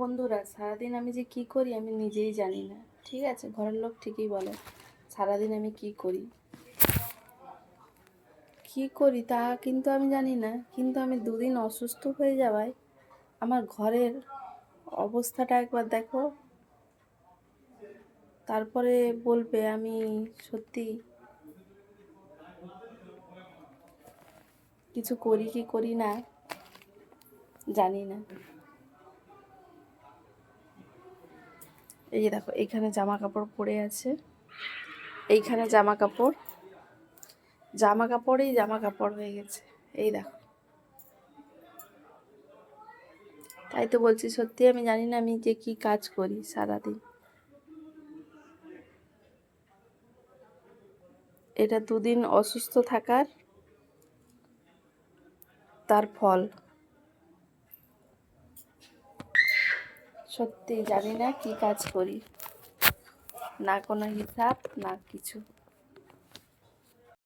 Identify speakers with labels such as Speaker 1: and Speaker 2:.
Speaker 1: বন্ধুরা, সারাদিন আমি যে কি করি আমি নিজেই জানি না। ঠিক আছে, ঘরের লোক ঠিকই বলে সারাদিন আমি কি করি কি করি তা কিন্তু আমি জানি না। কিন্তু আমি দুদিন অসুস্থ হয়ে যাওয়ায় আমার ঘরের অবস্থাটা একবার দেখো, তারপরে বলবে আমি সত্যি কিছু করি কি করি না জানি না। এই যে দেখো, এইখানে জামা কাপড় পরে আছে, এইখানে জামা কাপড়, জামা কাপড়েই জামা কাপড় হয়ে গেছে। এই দেখো, তাই তো বলছি সত্যি আমি জানি না আমি যে কি কাজ করি সারাদিন। এটা দুদিন অসুস্থ থাকার তার ফল। সত্যি জানি না কি কাজ করি, না কোনো হিসাব না কিছু।